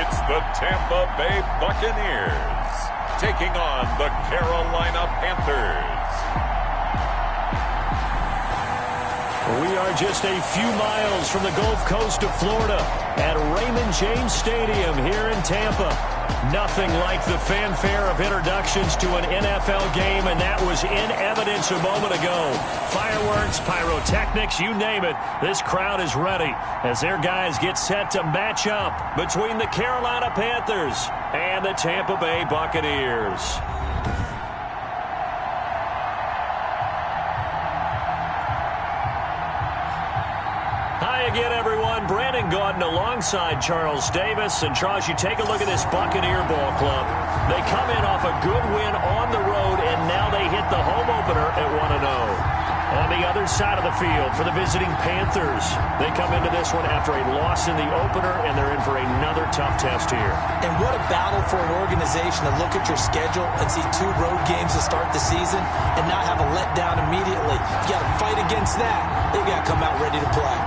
It's the Tampa Bay Buccaneers taking on the Carolina Panthers. We are just a few miles from the Gulf Coast of Florida at Raymond James Stadium here in Tampa. Nothing like the fanfare of introductions to an NFL game, and that was in evidence a moment ago. Fireworks, pyrotechnics, you name it. This crowd is ready as their guys get set to match up between the Carolina Panthers and the Tampa Bay Buccaneers. Again, everyone, Brandon Gaudin alongside Charles Davis. And Charles, you take a look at this Buccaneer ball club. They come in off a good win on the road, and now they hit the home opener at 1-0. On the other side of the field for the visiting Panthers, they come into this one after a loss in the opener, and they're in for another tough test here. And what a battle for an organization to look at your schedule and see 2 road games to start the season and not have a letdown immediately. You got to fight against that. They've got to come out ready to play.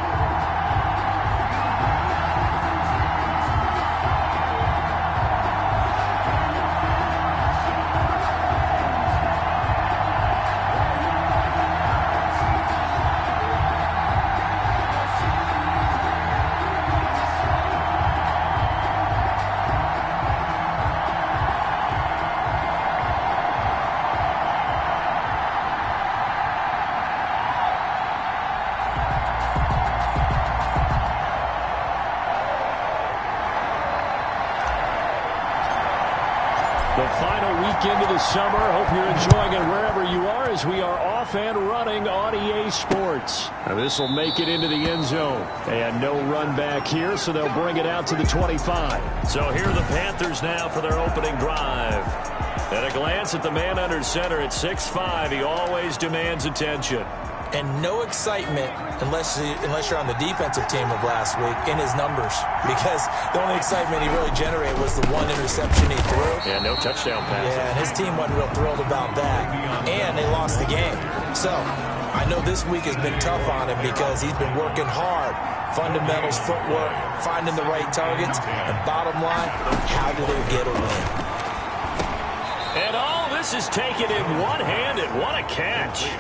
The final weekend of the summer. Hope you're enjoying it wherever you are as we are off and running on EA Sports. This will make it into the end zone. And no run back here, so they'll bring it out to the 25. So here are the Panthers now for their opening drive. At a glance at the man under center at 6'5", he always demands attention. And no excitement unless you're on the defensive team of last week in his numbers, because the only excitement he really generated was the 1 interception he threw. Yeah, no touchdown pass. Yeah, and his team wasn't real thrilled about that. And they lost the game. So I know this week has been tough on him because he's been working hard. Fundamentals, footwork, finding the right targets. And bottom line, how do they get a win? And all this is taken in one-handed. What a catch.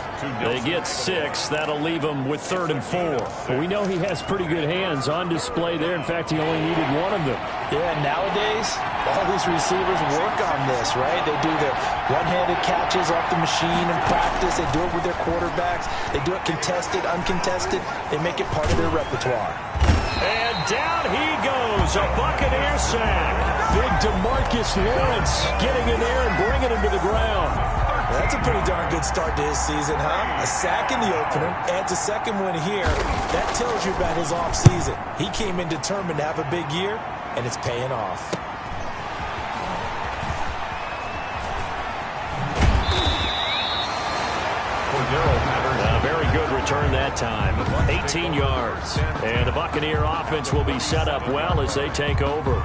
They get 6. That'll leave him with 3rd and 4. But we know he has pretty good hands on display there. In fact, he only needed 1 of them. Yeah, nowadays, all these receivers work on this, right? They do their one-handed catches off the machine in practice. They do it with their quarterbacks. They do it contested, uncontested. They make it part of their repertoire. And down he goes, a Buccaneer sack. Big DeMarcus Lawrence getting in there and bringing him to the ground. That's a pretty darn good start to his season, huh? A sack in the opener, adds a second one here. That tells you about his offseason. He came in determined to have a big year, and it's paying off. A very good return that time. 18 yards. And the Buccaneer offense will be set up well as they take over.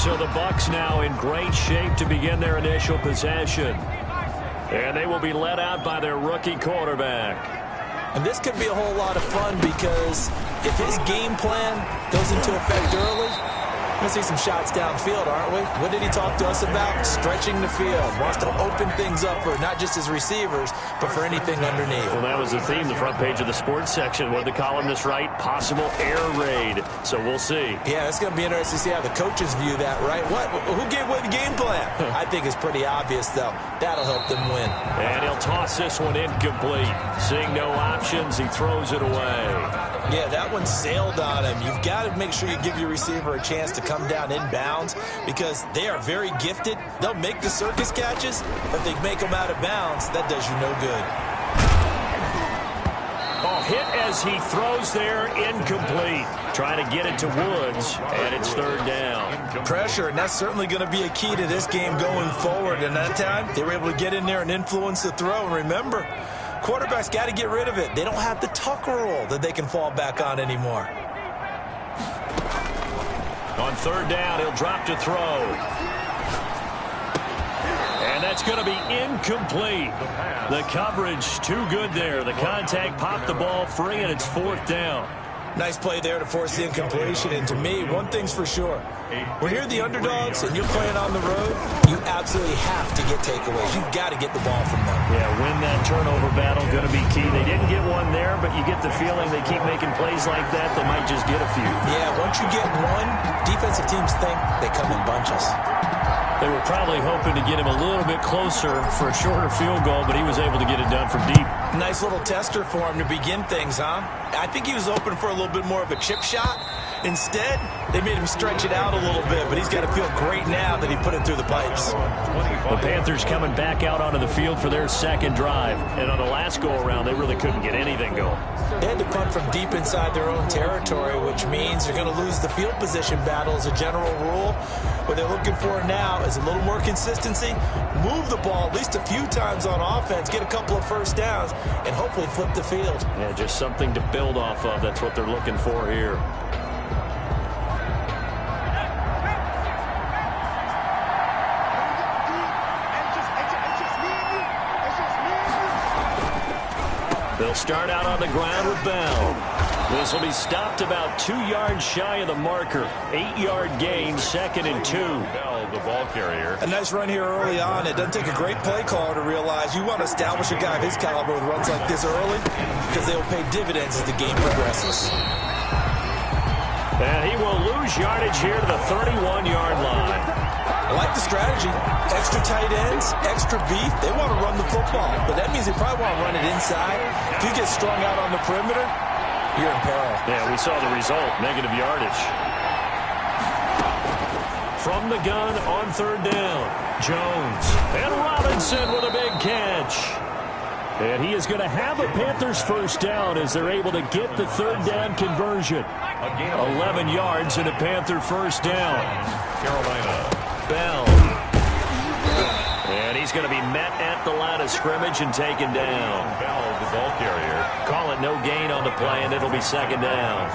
So the Bucs now in great shape to begin their initial possession. And they will be led out by their rookie quarterback. And this could be a whole lot of fun because if his game plan goes into effect early, we're going to see some shots downfield, aren't we? What did he talk to us about? Stretching the field. Wants to open things up for not just his receivers, but for anything underneath. Well, that was the theme, the front page of the sports section. What did the columnist write? Possible air raid. So we'll see. Yeah, it's going to be interesting to see how the coaches view that, right? Who gave away the game plan? I think it's pretty obvious, though. That'll help them win. And he'll toss this one incomplete. Seeing no options, he throws it away. Yeah, that one sailed on him. You've got to make sure you give your receiver a chance to come down inbounds because they are very gifted. They'll make the circus catches, but they make them out of bounds. That does you no good. Oh, hit as he throws there, incomplete. Trying to get it to Woods, and it's 3rd down. Pressure, and that's certainly going to be a key to this game going forward. And that time, they were able to get in there and influence the throw. And remember, quarterbacks got to get rid of it. They don't have the Tucker rule that they can fall back on anymore. On 3rd down, he'll drop to throw. And that's going to be incomplete. The coverage too good there. The contact popped the ball free, and it's 4th down. Nice play there to force the incompletion. And to me, one thing's for sure. When you're the underdogs and you're playing on the road, you absolutely have to get takeaways. You've got to get the ball from them. Yeah, win that turnover battle, going to be key. They didn't get one there, but you get the feeling they keep making plays like that, they might just get a few. Yeah, once you get one, defensive teams think they come in bunches. They were probably hoping to get him a little bit closer for a shorter field goal, but he was able to get it done from deep. Nice little tester for him to begin things, huh? I think he was open for a little bit more of a chip shot. Instead, they made him stretch it out a little bit, but he's got to feel great now that he put it through the pipes. The Panthers coming back out onto the field for their second drive. And on the last go-around, they really couldn't get anything going. They had to punt from deep inside their own territory, which means they're going to lose the field position battle as a general rule. What they're looking for now is a little more consistency, move the ball at least a few times on offense, get a couple of first downs, and hopefully flip the field. Yeah, just something to build off of. That's what they're looking for here. They'll start out on the ground with Bell. This will be stopped about 2 yards shy of the marker. 8-yard gain, 2nd and 2. Bell, the ball carrier. A nice run here early on. It doesn't take a great play caller to realize you want to establish a guy of his caliber with runs like this early because they will pay dividends as the game progresses. And he will lose yardage here to the 31-yard line. I like the strategy. Extra tight ends, extra beef. They want to run the football, but that means they probably want to run it inside. If you get strung out on the perimeter, you're in peril. Yeah, we saw the result, negative yardage. From the gun on 3rd down, Jones. And Robinson with a big catch. And he is going to have a Panthers first down as they're able to get the 3rd down conversion. 11 yards and a Panther first down. Carolina. Bell. And he's going to be met at the line of scrimmage and taken down. Bell, the ball carrier. Call it no gain on the play, and it'll be 2nd down.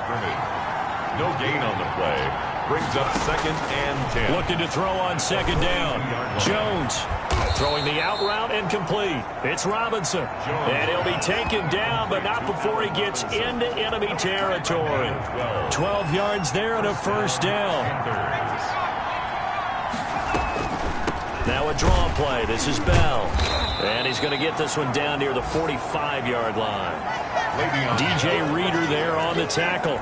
No gain on the play. Brings up 2nd and 10. Looking to throw on 2nd down. Jones throwing the out route incomplete. It's Robinson. And he'll be taken down, but not before he gets into enemy territory. 12 yards there and a first down. Now a draw play. This is Bell. And he's going to get this one down near the 45-yard line. DJ Reader there on the tackle.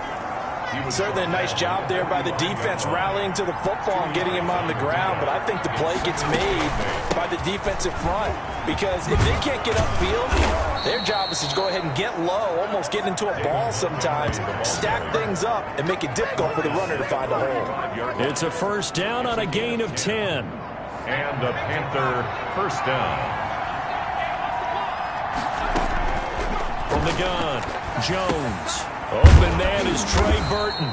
Certainly a nice job there by the defense rallying to the football and getting him on the ground, but I think the play gets made by the defensive front because if they can't get upfield, their job is to go ahead and get low, almost get into a ball sometimes, stack things up, and make it difficult for the runner to find a hole. It's a first down on a gain of 10. And a Panther first down. From the gun, Jones. Open man is Trey Burton.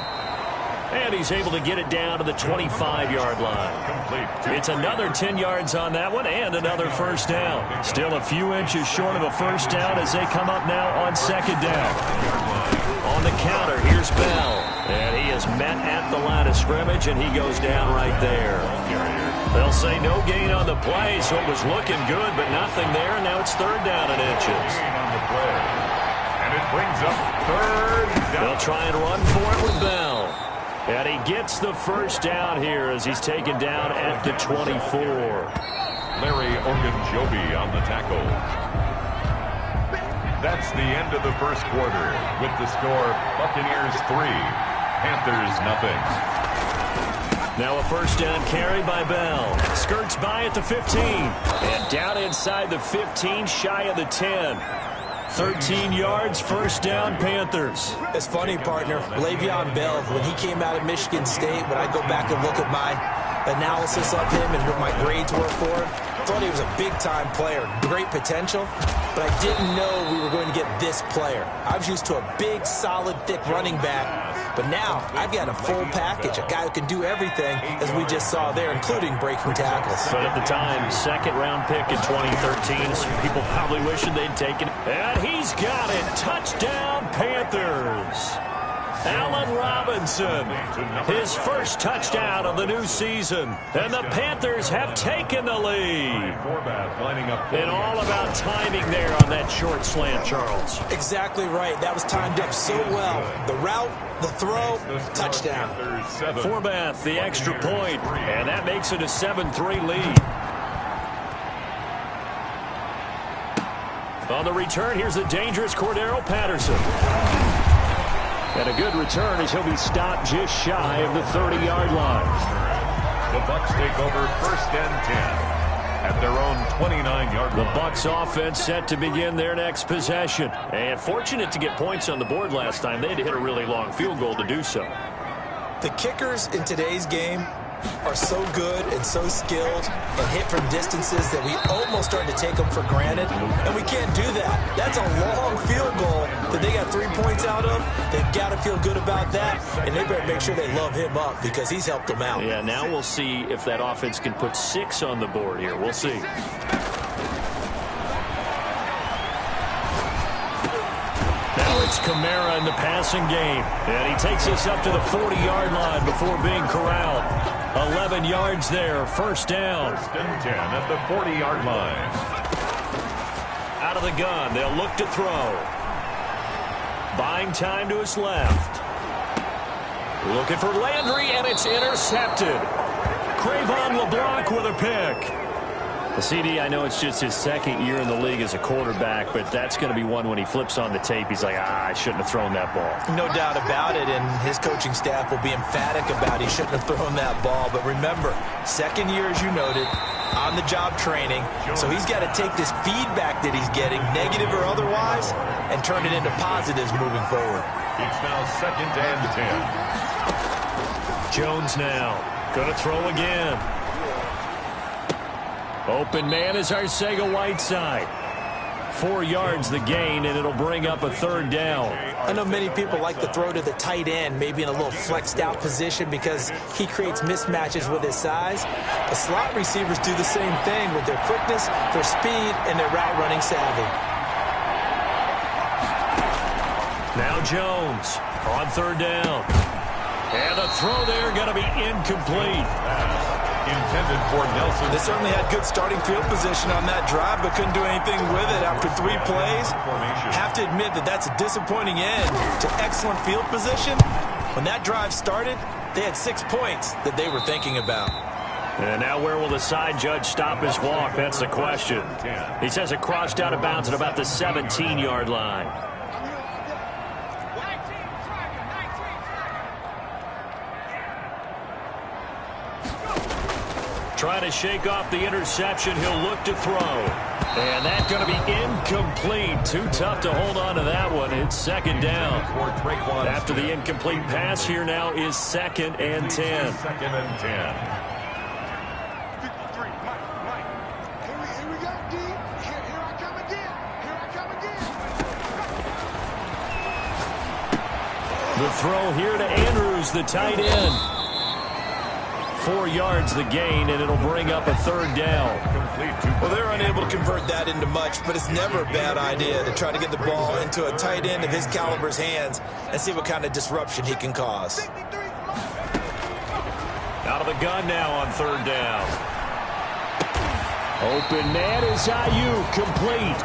And he's able to get it down to the 25-yard line. It's another 10 yards on that one and another first down. Still a few inches short of a first down as they come up now on 2nd down. On the counter, here's Bell. And he is met at the line of scrimmage, and he goes down right there. They'll say no gain on the play, so it was looking good, but nothing there. And now it's 3rd down and inches. And it brings up 3rd down. They'll try and run for it with Bell. And he gets the first down here as he's taken down at the 24. Larry Ogunjobi on the tackle. That's the end of the first quarter with the score Buccaneers 3, Panthers nothing. Now a first down carry by Bell. Skirts by at the 15. And down inside the 15, shy of the 10. 13 yards, first down, Panthers. It's funny, partner. Le'Veon Bell, when he came out of Michigan State, when I go back and look at my analysis of him and what my grades were for him, I thought he was a big-time player, great potential, but I didn't know we were going to get this player. I was used to a big, solid, thick running back, but now I've got a full package, a guy who can do everything, as we just saw there, including breaking tackles. But at the time, 2nd-round pick in 2013, some people probably wishing they'd taken it. And he's got it. Touchdown, Panthers. Allen Robinson, his first touchdown of the new season. And the Panthers have taken the lead. And all about timing there on that short slant, Charles. Exactly right. That was timed up so well. The route, the throw, touchdown. Forbath, the extra point, and that makes it a 7-3 lead. On the return, here's the dangerous Cordero Patterson. And a good return as he'll be stopped just shy of the 30-yard line. The Bucs take over 1st and 10 at their own 29-yard line. The Bucs offense set to begin their next possession. And fortunate to get points on the board last time. They had to hit a really long field goal to do so. The kickers in today's game are so good and so skilled and hit from distances that we almost start to take them for granted, and we can't do that. That's a long field goal that they got 3 points out of. They've got to feel good about that, and they better make sure they love him up because he's helped them out. Yeah, now we'll see if that offense can put 6 on the board here. We'll see. Now it's Kamara in the passing game, and he takes us up to the 40-yard line before being corralled. 11 yards there, 1st down. 1st and 10 at the 40-yard line. Out of the gun, they'll look to throw. Buying time to his left. Looking for Landry, and it's intercepted. Crayvon LeBlanc with a pick. The CD, I know it's just his 2nd year in the league as a quarterback, but that's going to be one when he flips on the tape. He's like, I shouldn't have thrown that ball. No doubt about it, and his coaching staff will be emphatic about he shouldn't have thrown that ball. But remember, 2nd year, as you noted, on-the-job training, so he's got to take this feedback that he's getting, negative or otherwise, and turn it into positives moving forward. It's now 2nd and 10. Jones now, going to throw again. Open man is Arcega-Whiteside. 4 yards the gain, and it'll bring up a 3rd down. I know many people like to throw to the tight end, maybe in a little flexed out position because he creates mismatches with his size. The slot receivers do the same thing with their quickness, their speed, and their route running savvy. Now Jones on 3rd down. And the throw there going to be incomplete. Intended for Nelson. They certainly had good starting field position on that drive, but couldn't do anything with it after 3 plays. Have to admit that that's a disappointing end to excellent field position. When that drive started, they had 6 points that they were thinking about. And now where will the side judge stop his walk? That's the question. He says it crossed out of bounds at about the 17-yard line. Trying to shake off the interception. He'll look to throw. And that's going to be incomplete. Too tough to hold on to that one. It's 2nd down. After the incomplete pass, here now is 2nd and 10. 2nd and 10. Here we go, D. Here I come again. The throw here to Andrews, the tight end. 4 yards the gain, and it'll bring up a 3rd down. Well, they're unable to convert that into much, but it's never a bad idea to try to get the ball into a tight end of his caliber's hands and see what kind of disruption he can cause. Out of the gun now on 3rd down. Open man is Ayuk, complete.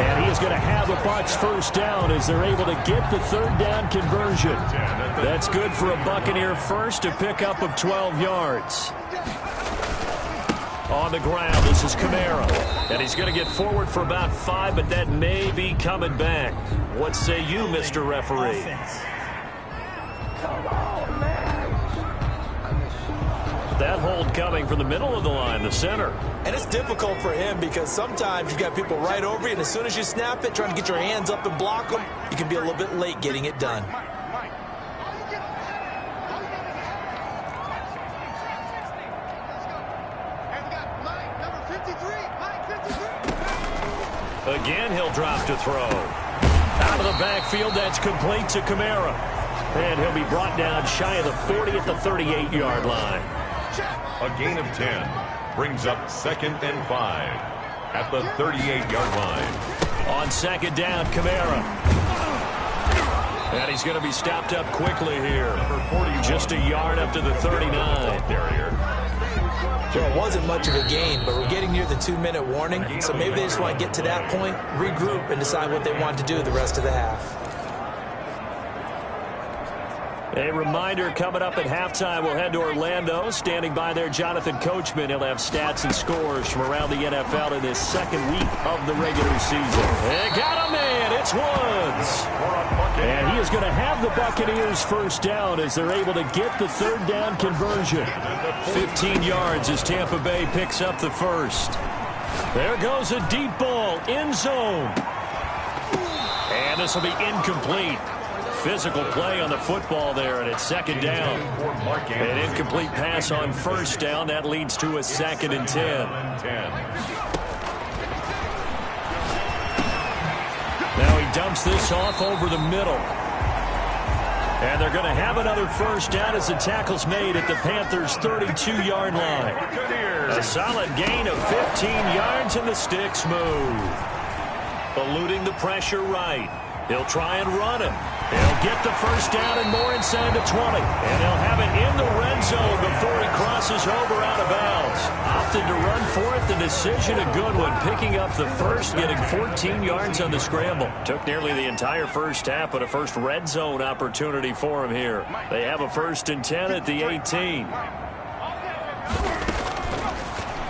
And he is going to have the Bucs 1st down as they're able to get the 3rd down conversion. That's good for a Buccaneer first, to pick up of 12 yards. On the ground, this is Kamara. And he's going to get forward for about 5, but that may be coming back. What say you, Mr. Referee? Come on, man. That hold coming from the middle of the line, the center. And it's difficult for him because sometimes you got people right over you, and as soon as you snap it, trying to get your hands up and block them, you can be a little bit late getting it done. Again, he'll drop to throw. Out of the backfield, that's complete to Kamara. And he'll be brought down shy of the 40 at the 38-yard line. A gain of 10 brings up 2nd and 5 at the 38-yard line. On 2nd down, Kamara. And he's going to be stopped up quickly here. Just a yard up to the 39. Well, it wasn't much of a gain, but we're getting near the 2-minute warning, so maybe they just want to get to that point, regroup, and decide what they want to do the rest of the half. A reminder, coming up at halftime, we'll head to Orlando. Standing by there, Jonathan Coachman. He'll have stats and scores from around the NFL in this second week of the regular season. They got a man. It's Woods. And he is going to have the Buccaneers first down as they're able to get the third down conversion. 15 yards as Tampa Bay picks up the first. There goes a deep ball, end zone. And this will be incomplete. Physical play on the football there, and it's second down. An incomplete pass on first down. That leads to a 2nd and 10. Now he dumps this off over the middle. And they're going to have another first down as the tackle's made at the Panthers' 32-yard line. A solid gain of 15 yards, and the sticks move. Eluding the pressure right. He'll try and run it. He'll get the first down and more inside the 20. And he'll have it in the red zone before he crosses over out of bounds. Opted to run for it. The decision a good one. Picking up the first, getting 14 yards on the scramble. Took nearly the entire first half, but a first red zone opportunity for him here. They have a 1st and 10 at the 18.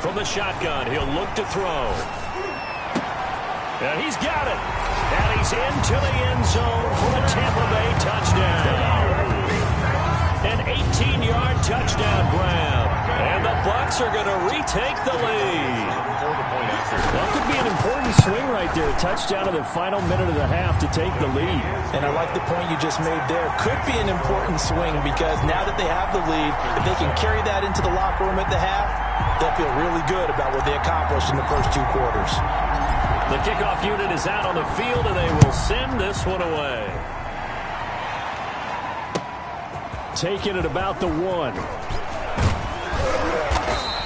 From the shotgun, he'll look to throw. And he's got it. And he's into the end zone for a Tampa Bay touchdown. An 18-yard touchdown grab. And the Bucs are going to retake the lead. That could be an important swing right there. A touchdown in the final minute of the half to take the lead. And I like the point you just made there. Could be an important swing because now that they have the lead, if they can carry that into the locker room at the half, they'll feel really good about what they accomplished in the first 2 quarters. The kickoff unit is out on the field, and they will send this one away. Taking it about the 1.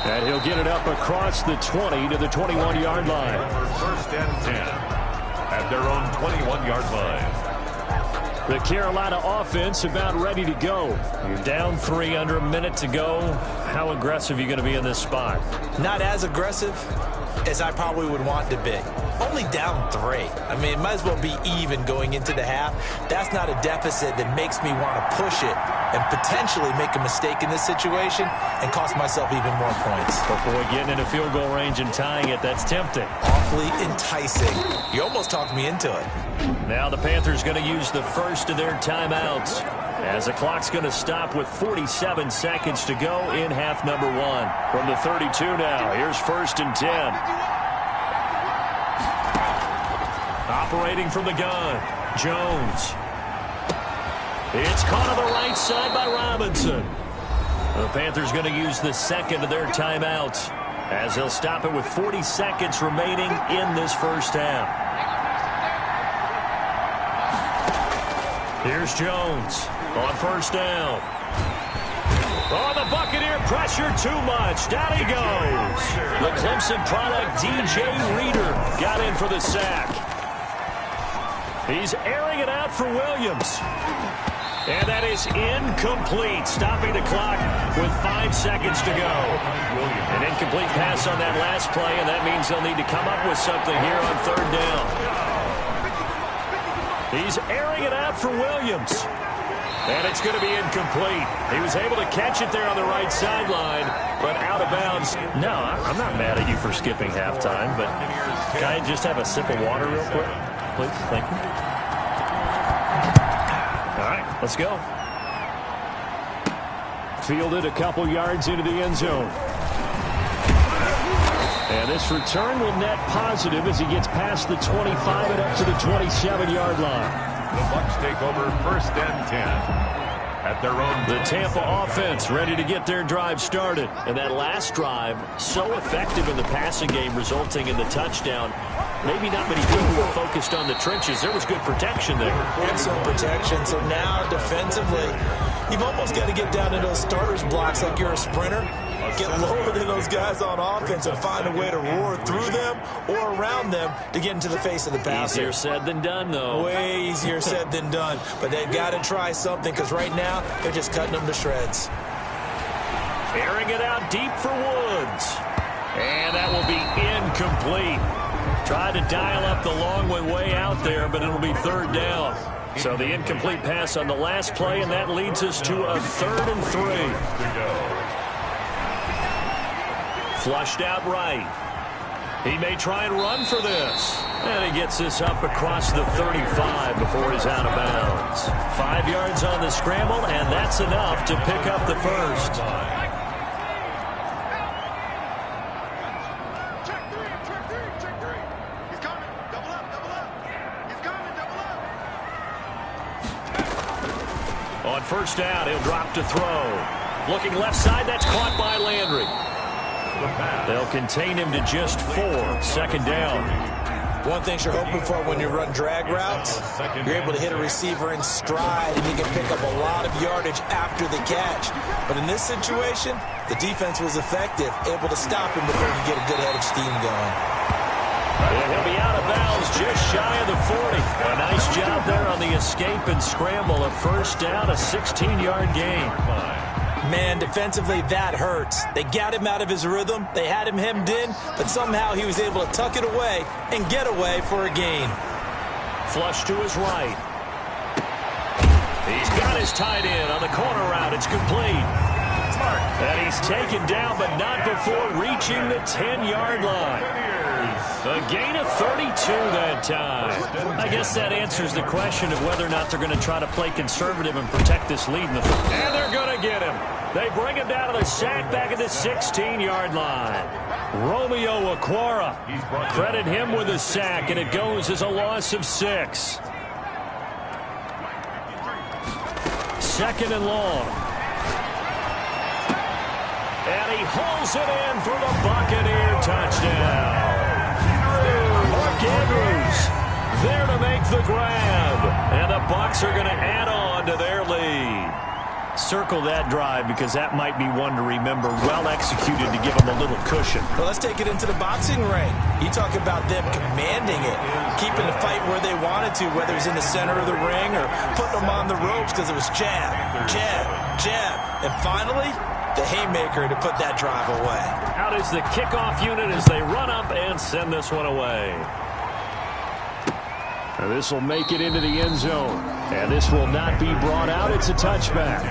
And he'll get it up across the 20 to the 21-yard line. 1st and 10 at their own 21-yard line. The Carolina offense about ready to go. You're down 3, under a minute to go. How aggressive are you going to be in this spot? Not as aggressive as I probably would want to be. Only down 3. I mean, it might as well be even going into the half. That's not a deficit that makes me want to push it and potentially make a mistake in this situation and cost myself even more points. But boy, getting into field goal range and tying it, that's tempting. Awfully enticing. You almost talked me into it. Now the Panthers going to use the first of their timeouts as the clock's going to stop with 47 seconds to go in half number 1. From the 32 now, here's 1st and 10. Operating from the gun, Jones. It's caught on the right side by Robinson. The Panthers going to use the second of their timeouts as they'll stop it with 40 seconds remaining in this first half. Here's Jones on 1st down. Oh, the Buccaneer pressure too much. Down he goes. The Clemson product, DJ Reader, got in for the sack. He's airing it out for Williams. And that is incomplete, stopping the clock with 5 seconds to go. An incomplete pass on that last play, and that means they'll need to come up with something here on 3rd down. He's airing it out for Williams. And it's going to be incomplete. He was able to catch it there on the right sideline, but out of bounds. No, I'm not mad at you for skipping halftime, but can I just have a sip of water real quick? Please, thank you. All right, let's go. Fielded a couple yards into the end zone. And this return will net positive as he gets past the 25 and up to the 27-yard line. The Bucs take over 1st and 10 at their own. The Tampa offense ready to get their drive started. And that last drive, so effective in the passing game, resulting in the touchdown. Maybe not many people were focused on the trenches. There was good protection there. Excellent protection. So now defensively, You've almost got to get down to those starters blocks like you're a sprinter. Get lower than those guys on offense and find a way to roar through them or around them to get into the face of the passer. Easier said than done, though. Way easier said than done. But they've got to try something because right now they're just cutting them to shreds. Airing it out deep for Woods. And that will be incomplete. Tried to dial up the long one way out there, but it'll be third down. So the incomplete pass on the last play, and that leads us to a 3rd and 3. Flushed out right. He may try and run for this. And he gets this up across the 35 before he's out of bounds. 5 yards on the scramble, and that's enough to pick up the first. Check three. He's coming. Double up. He's coming. Double up. On first down, he'll drop to throw. Looking left side, that's caught by Landry. They'll contain him to just 4. 2nd down. One thing you're hoping for when you run drag routes, you're able to hit a receiver in stride and you can pick up a lot of yardage after the catch. But in this situation, the defense was effective, able to stop him before he get a good head of steam going. And he'll be out of bounds just shy of the 40. A nice job there on the escape and scramble. A first down, a 16-yard gain. Man, defensively, that hurts. They got him out of his rhythm. They had him hemmed in, but somehow he was able to tuck it away and get away for a gain. Flush to his right. He's got his tight end on the corner route. It's complete. And he's taken down, but not before reaching the 10-yard line. A gain of 32 that time. I guess that answers the question of whether or not they're going to try to play conservative and protect this lead. And they're going to get him. They bring him down to the sack back at the 16-yard line. Romeo Okwara. Credit him with a sack, and it goes as a loss of 6. 2nd and long. And he hauls it in for the Buccaneer touchdown. Mark Andrews there to make the grab. And the Bucs are going to add on to their lead. Circle that drive because that might be one to remember. Well executed to give them a little cushion. Well, let's take it into the boxing ring. You talk about them commanding it, keeping the fight where they wanted to, whether it was in the center of the ring or putting them on the ropes because it was jab, jab, jab. And finally, the haymaker to put that drive away. Out is the kickoff unit as they run up and send this one away. And this will make it into the end zone. And this will not be brought out. It's a touchback.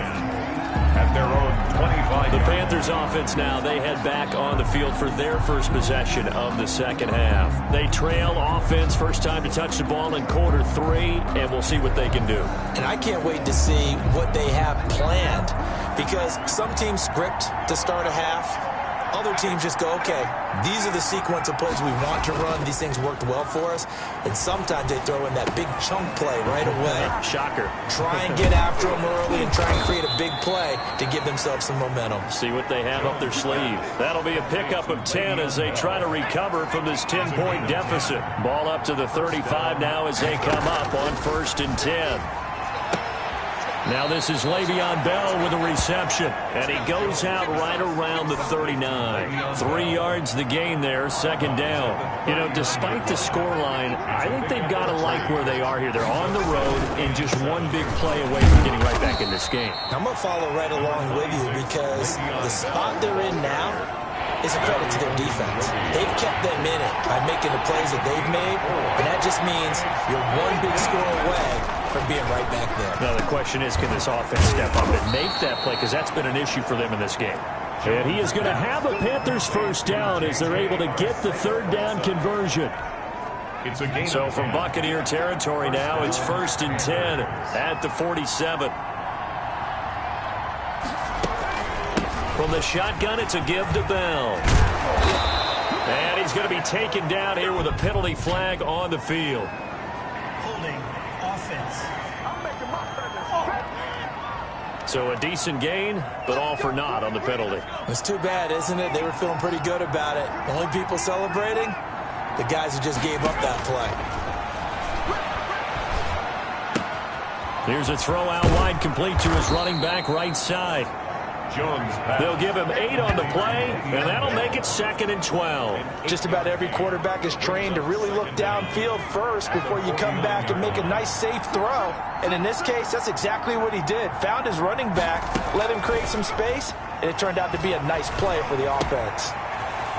At their own 25. The Panthers offense now, they head back on the field for their first possession of the second half. They trail offense, first time to touch the ball in quarter 3, and we'll see what they can do. And I can't wait to see what they have planned because some teams script to start a half. Other teams just go, okay, these are the sequence of plays we want to run. These things worked well for us. And sometimes they throw in that big chunk play right away. Shocker. Try and get after them early and try and create a big play to give themselves some momentum. See what they have up their sleeve. That'll be a pickup of 10 as they try to recover from this 10-point deficit. Ball up to the 35 now as they come up on 1st and 10. Now this is Le'Veon Bell with a reception, and he goes out right around the 39. 3 yards the gain there, 2nd down. You know, despite the scoreline, I think they've got to like where they are here. They're on the road and just one big play away from getting right back in this game. I'm going to follow right along with you because the spot they're in now is a credit to their defense. They've kept them in it by making the plays that they've made, and that just means you're one big score away from being right back there. Now the question is, can this offense step up and make that play? Because that's been an issue for them in this game. And he is going to have a Panthers first down as they're able to get the 3rd down conversion. So from Buccaneer territory now, it's 1st and 10 at the 47. From the shotgun, it's a give to Bell. And he's going to be taken down here with a penalty flag on the field. Holding offense. So a decent gain, but all for naught on the penalty. It's too bad, isn't it? They were feeling pretty good about it. The only people celebrating, the guys who just gave up that play. Here's a throw out wide, complete to his running back right side. They'll give him 8 on the play, and that'll make it 2nd and 12. Just about every quarterback is trained to really look downfield first before you come back and make a nice, safe throw. And in this case, that's exactly what he did. Found his running back, let him create some space, and it turned out to be a nice play for the offense.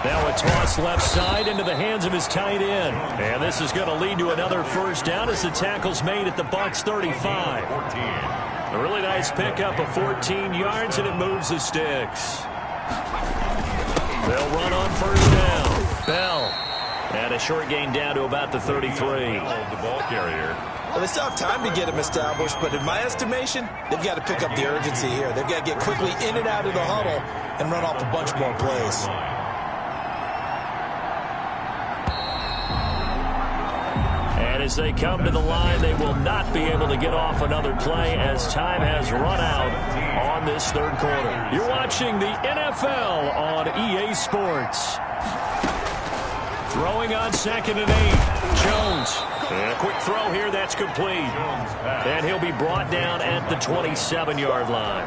Now a toss left side into the hands of his tight end. And this is going to lead to another first down as the tackle's made at the Bucs 35. A really nice pickup of 14 yards, and it moves the sticks. They'll run on first down. Bell. And a short gain down to about the 33. The ball carrier. Well, they still have time to get him established, but in my estimation, they've got to pick up the urgency here. They've got to get quickly in and out of the huddle and run off a bunch more plays. And as they come to the line, they will not be able to get off another play as time has run out on this third quarter. You're watching the NFL on EA Sports. Throwing on 2nd and 8. Jones. And a quick throw here, that's complete. And he'll be brought down at the 27-yard line.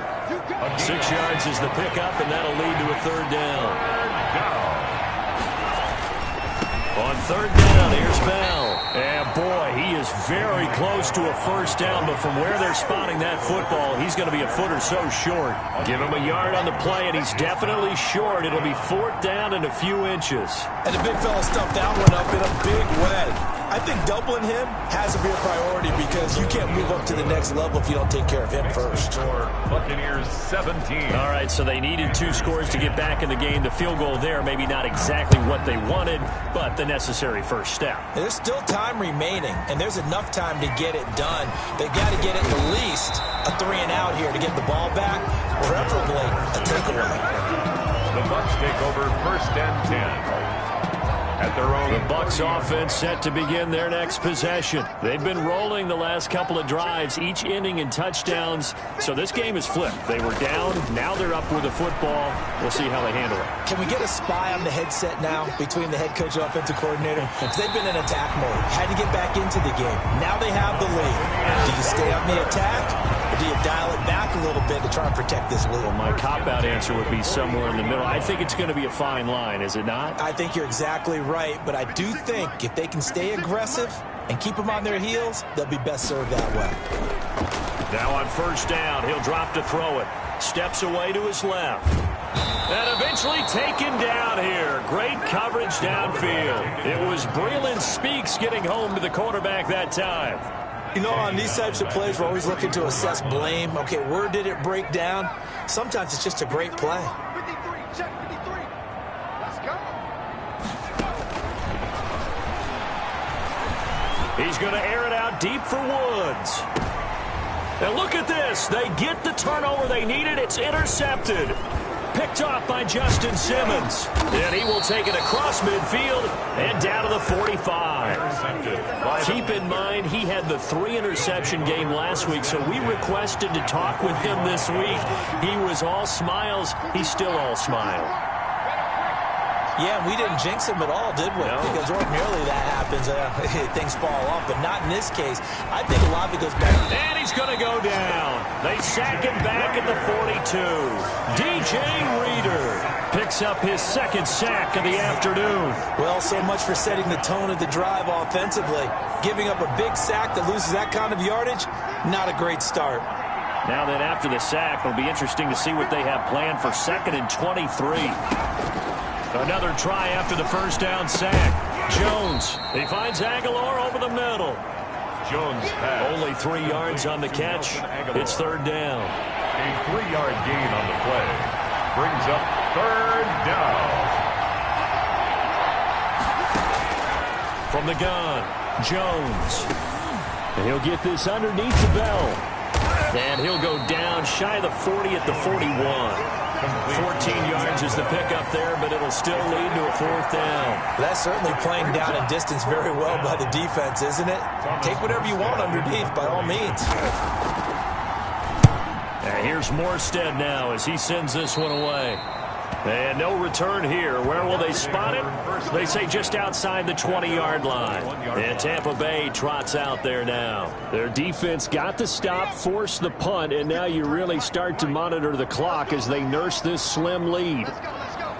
6 yards is the pickup, and that'll lead to a third down. On third down, here's Bell. And boy, he is very close to a first down, but from where they're spotting that football, he's going to be a foot or so short. Give him a yard on the play, and he's definitely short. It'll be 4th down and a few inches. And the big fella stuffed that one up in a big way. I think doubling him has to be a priority because you can't move up to the next level if you don't take care of him first. Buccaneers 17. All right, so they needed 2 scores to get back in the game. The field goal there, maybe not exactly what they wanted, but the necessary first step. There's still time remaining, and there's enough time to get it done. They've got to get at least a 3-and-out here to get the ball back, preferably a takeaway. The Bucs take over 1st and 10. At their own. The Bucs offense set to begin their next possession. They've been rolling the last couple of drives, each ending in touchdowns. So this game is flipped. They were down. Now they're up with the football. We'll see how they handle it. Can we get a spy on the headset now between the head coach and offensive coordinator? Because they've been in attack mode. Had to get back into the game. Now they have the lead. Do you stay on the attack? Or do you dial it back a little bit to try and protect this lead? Well, my cop-out answer would be somewhere in the middle. I think it's going to be a fine line, is it not? I think you're exactly right, but I do think if they can stay aggressive and keep them on their heels, they'll be best served that way. Now on first down, he'll drop to throw it. Steps away to his left. And eventually taken down here. Great coverage downfield. It was Breland Speaks getting home to the quarterback that time. You know, on these types of plays, we're always looking to assess blame. Okay, where did it break down? Sometimes it's just a great play. 53, check 53. Let's go. He's going to air it out deep for Woods. And look at this. They get the turnover they needed. It's intercepted. Picked off by Justin Simmons. And he will take it across midfield and down to the 45. Keep in mind, he had the 3-interception game last week, so we requested to talk with him this week. He was all smiles. He's still all smile. Yeah, we didn't jinx him at all, did we? No. Because ordinarily that happens. Things fall off, but not in this case. I think a lot of it goes back. And he's going to go down. They sack him back at the 42. DJ Reader picks up his 2nd sack of the afternoon. Well, so much for setting the tone of the drive offensively. Giving up a big sack that loses that kind of yardage, not a great start. Now then, after the sack, it'll be interesting to see what they have planned for 2nd and 23. Another try after the first down sack. Jones. He finds Aguilar over the middle. Jones pass. Only 3 yards on the catch. It's 3rd down. A 3-yard gain on the play. Brings up 3rd down. From the gun, Jones. And he'll get this underneath the bell. And he'll go down shy of the 40 at the 41. 14 yards is the pickup there, but it'll still lead to a 4th down. That's certainly playing down in distance very well by the defense, isn't it? Take whatever you want underneath, by all means. And here's Morstead now as he sends this one away. And no return here. Where will they spot it? They say just outside the 20-yard line. And Tampa Bay trots out there now. Their defense got the stop, forced the punt, and now you really start to monitor the clock as they nurse this slim lead. Let's go.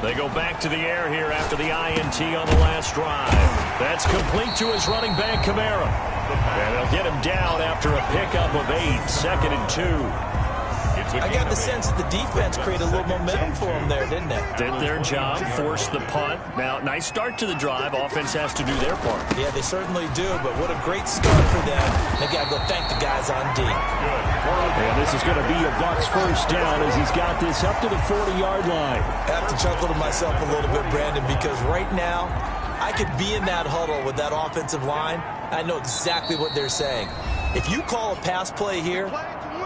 They go back to the air here after the INT on the last drive. That's complete to his running back, Kamara. And they'll get him down after a pickup of 8, 2nd and 2. I got the sense that the defense created a little momentum for them there, didn't it? Did their job, forced the punt. Now, nice start to the drive. Offense has to do their part. Yeah, they certainly do, but what a great start for them. They got to go thank the guys on D. And this is going to be a Bucs first down as he's got this up to the 40-yard line. I have to chuckle to myself a little bit, Brandon, because right now I could be in that huddle with that offensive line. I know exactly what they're saying. If you call a pass play here,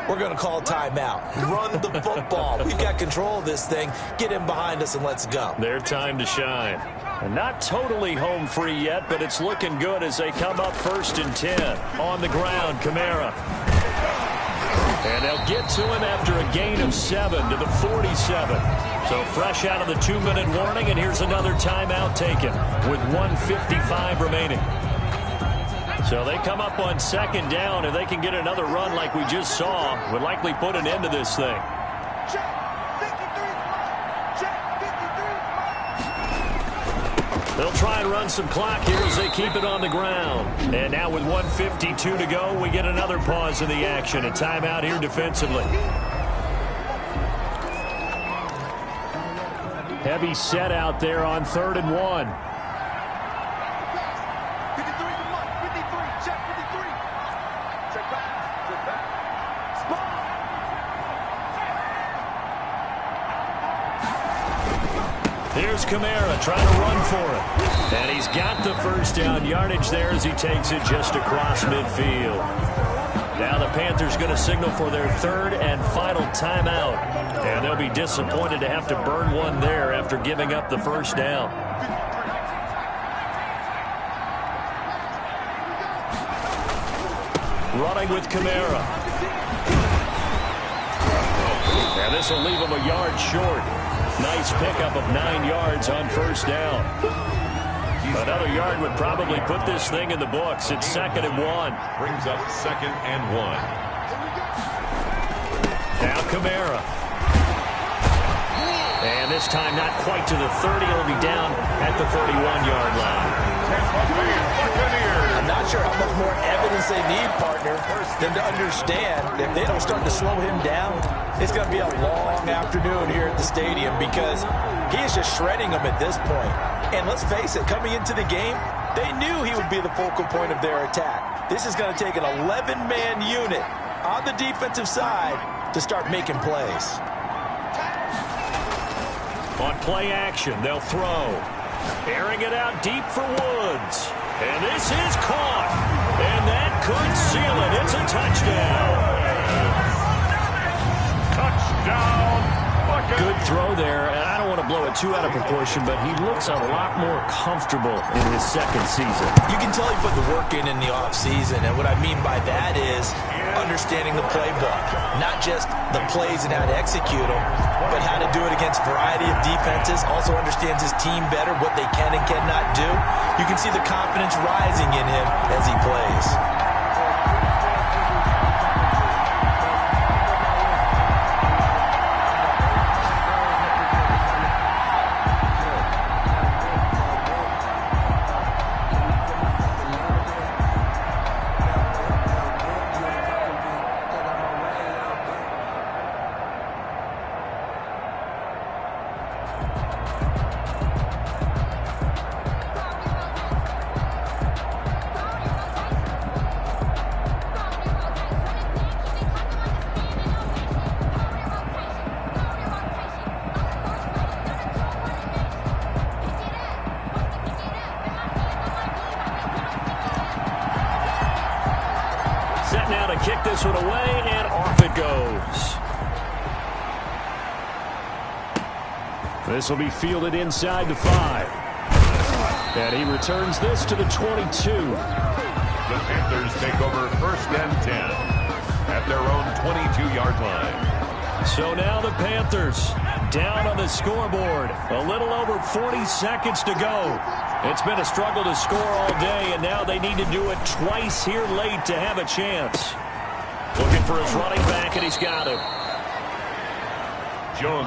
we're going to call timeout. Run the football. We've got control of this thing. Get in behind us and let's go. Their time to shine. And not totally home free yet, but it's looking good as they come up 1st and 10. On the ground, Kamara. And they'll get to him after a gain of 7 to the 47. So fresh out of the 2-minute warning, and here's another timeout taken with 1:55 remaining. So they come up on 2nd down, and they can get another run like we just saw. Would likely put an end to this thing. They'll try and run some clock here as they keep it on the ground. And now with 1:52 to go, we get another pause in the action. A timeout here defensively. Heavy set out there on 3rd and 1. Here's Kamara trying to run for it. And he's got the first down yardage there as he takes it just across midfield. Now the Panthers going to signal for their 3rd and final timeout. And they'll be disappointed to have to burn one there after giving up the first down. Running with Kamara. And this will leave him a yard short. Nice pickup of 9 yards on 1st down. Another yard would probably put this thing in the books. It's 2nd and 1. Brings up 2nd and 1. Now Kamara. And this time not quite to the 30. He'll be down at the 31-yard line. I'm not sure how much more evidence they need, partner, than to understand if they don't start to slow him down, it's going to be a long afternoon here at the stadium because he is just shredding them at this point. And let's face it, coming into the game, they knew he would be the focal point of their attack. This is going to take an 11-man unit on the defensive side to start making plays. On play action, they'll throw. Airing it out deep for Woods. And this is caught. And that could seal it. It's a touchdown. Touchdown. Good throw there. And I don't want to blow it too out of proportion, but he looks a lot more comfortable in his 2nd season. You can tell he put the work in the offseason. And what I mean by that is understanding the playbook. Not just the plays and how to execute them, but how to do it against a variety of defenses. Also understands his team better, what they can and cannot do. You can see the confidence rising in him as he plays. Now to kick this one away, and off it goes. This will be fielded inside the 5. And he returns this to the 22. The Panthers take over 1st and 10. at their own 22-yard line. So now the Panthers down on the scoreboard. A little over 40 seconds to go. It's been a struggle to score all day, and now they need to do it twice here late to have a chance. Looking for his running back, and he's got it.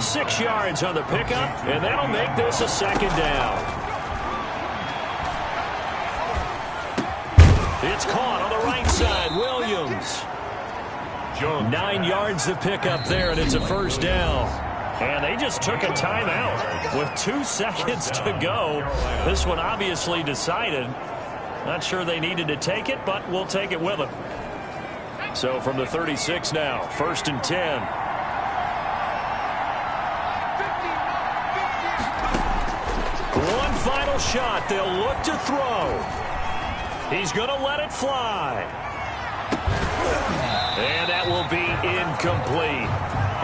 6 yards on the pickup, and that'll make this a second down. It's caught on the right side. Williams. 9 yards to pick up there, and it's a first down. And they just took a timeout with 2 seconds to go. This one obviously decided. Not sure they needed to take it, but we'll take it with them. So from the 36 now, 1st and 10. One final shot. They'll look to throw. He's going to let it fly. And that will be incomplete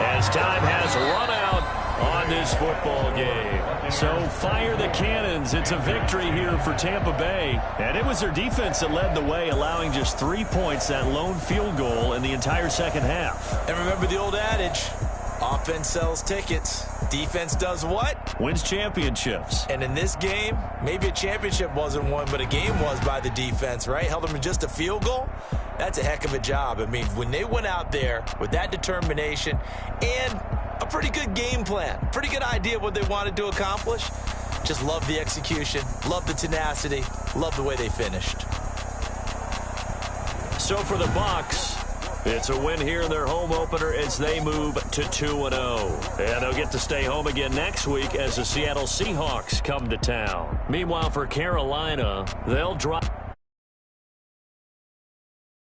as time has run out on this football game. So fire the cannons. It's a victory here for Tampa Bay. And it was their defense that led the way, allowing just 3 points, that lone field goal in the entire second half. And remember the old adage, offense sells tickets. Defense does what? Wins championships. And in this game, maybe a championship wasn't won, but a game was by the defense, right? Held them to just a field goal. That's a heck of a job. I mean, when they went out there with that determination and a pretty good game plan, pretty good idea what they wanted to accomplish, just love the execution, love the tenacity, love the way they finished. So for the Bucs, it's a win here in their home opener as they move to 2-0. And they'll get to stay home again next week as the Seattle Seahawks come to town. Meanwhile, for Carolina, they'll drop.